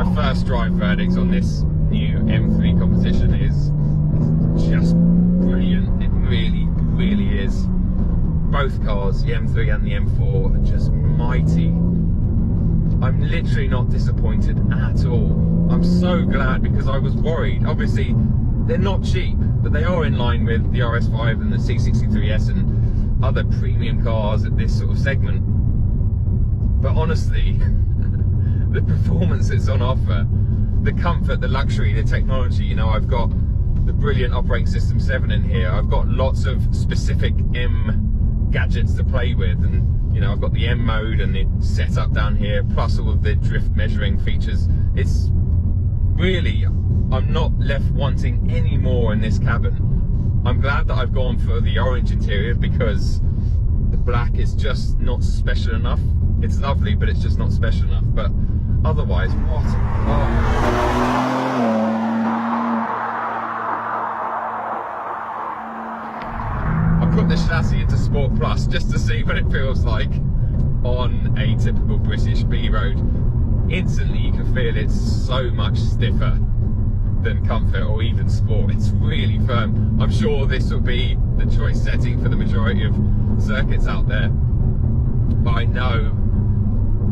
my first drive verdict on this new M3 Competition is just brilliant. It really, really is. Both cars, the M3 and the M4, are just mighty. I'm literally not disappointed at all. I'm so glad, because I was worried. Obviously, they're not cheap, but they are in line with the RS5 and the C63S and other premium cars at this sort of segment. But honestly, the performance that's on offer, the comfort, the luxury, the technology, you know, I've got the brilliant operating system 7 in here. I've got lots of specific M gadgets to play with, and you know, I've got the M mode and the setup down here, plus all of the drift measuring features. It's really, I'm not left wanting any more in this cabin. I'm glad that I've gone for the orange interior, because the black is just not special enough. It's lovely, but it's just not special enough. But otherwise, what a car. Put the chassis into Sport Plus just to see what it feels like on a typical British B road. Instantly you can feel it's so much stiffer than Comfort or even Sport. It's really firm. I'm sure this will be the choice setting for the majority of circuits out there, but I know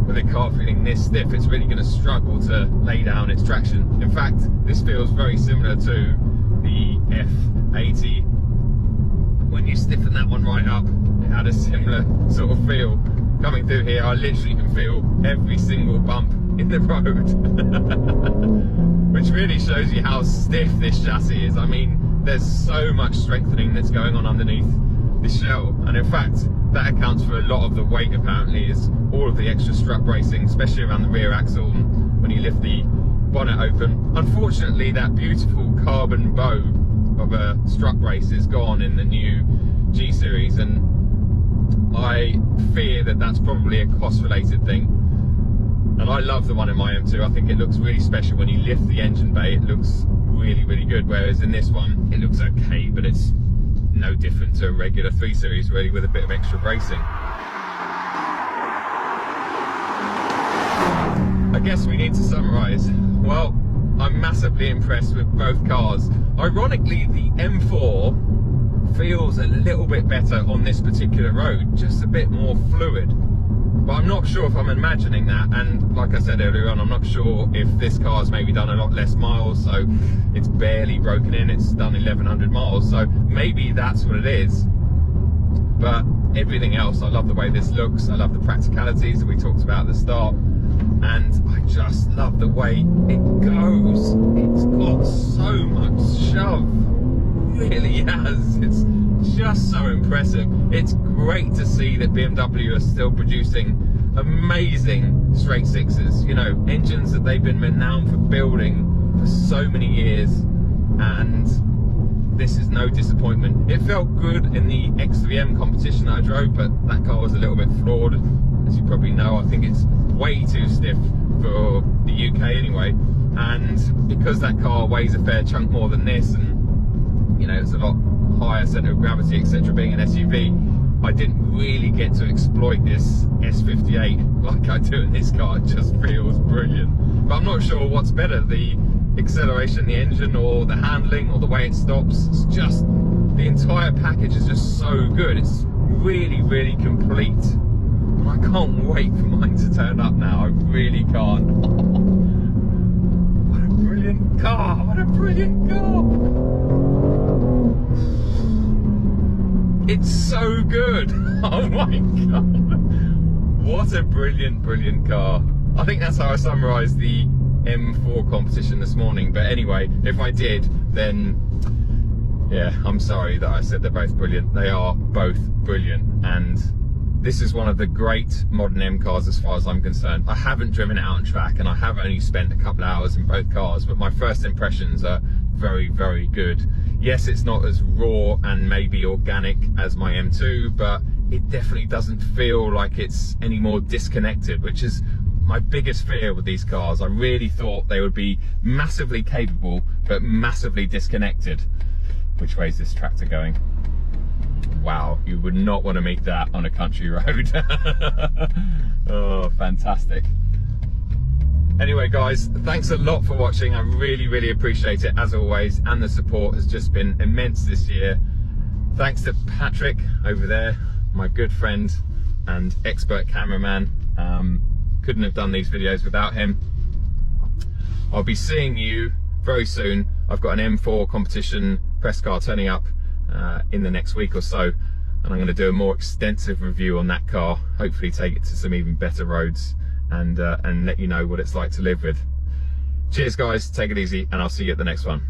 with a car feeling this stiff, it's really going to struggle to lay down its traction. In fact, this feels very similar to the F80. When you stiffen that one right up, it had a similar sort of feel. Coming through here, I literally can feel every single bump in the road. Which really shows you how stiff this chassis is. I mean, there's so much strengthening that's going on underneath the shell. And in fact, that accounts for a lot of the weight, apparently, is all of the extra strut bracing, especially around the rear axle when you lift the bonnet open. Unfortunately, that beautiful carbon bow of a strut brace is gone in the new G series, and I fear that that's probably a cost related thing. And I love the one in my M2. I think it looks really special. When you lift the engine bay, it looks really, really good, whereas in this one it looks okay, but it's no different to a regular 3 Series really, with a bit of extra bracing. I guess we need to summarise. Well, I'm massively impressed with both cars. Ironically, the M4 feels a little bit better on this particular road, just a bit more fluid. But I'm not sure if I'm imagining that, and like I said earlier on, I'm not sure if this car's maybe done a lot less miles, so it's barely broken in, it's done 1100 miles, so maybe that's what it is. But everything else, I love the way this looks, I love the practicalities that we talked about at the start, and I just love the way it goes. It's got so much shove, it really has. It's just so impressive. It's great to see that BMW are still producing amazing straight sixes, you know, engines that they've been renowned for building for so many years, and this is no disappointment. It felt good in the X3M competition I drove, but that car was a little bit flawed, as you probably know. I think it's way too stiff for the UK anyway, and because that car weighs a fair chunk more than this, and you know, it's a lot higher centre of gravity, etc., being an SUV, I didn't really get to exploit this S58 like I do in this car. It just feels brilliant. But I'm not sure what's better, the acceleration, the engine, or the handling, or the way it stops. It's just, the entire package is just so good. It's really, really complete. And I can't wait for mine to turn up now. I really can't. What a brilliant car! What a brilliant car! It's so good. Oh my god, what a brilliant, brilliant car. I think that's how I summarised the M4 competition this morning. But anyway, if I did, then yeah, I'm sorry that I said they're both brilliant. They are both brilliant, and this is one of the great modern M cars as far as I'm concerned. I haven't driven it out on track, and I have only spent a couple of hours in both cars, but my first impressions are very, very good. Yes, it's not as raw and maybe organic as my M2, but it definitely doesn't feel like it's any more disconnected, which is my biggest fear with these cars. I really thought they would be massively capable, but massively disconnected. Which way is this tractor going? Wow, you would not want to meet that on a country road. Oh, fantastic. Anyway guys, thanks a lot for watching. I really appreciate it as always, and the support has just been immense this year. Thanks to Patrick over there, my good friend and expert cameraman. Couldn't have done these videos without him. I'll be seeing you very soon. I've got an M4 Competition press car turning up in the next week or so, and I'm going to do a more extensive review on that car, hopefully take it to some even better roads, and let you know what it's like to live with. Cheers guys, take it easy, and I'll see you at the next one.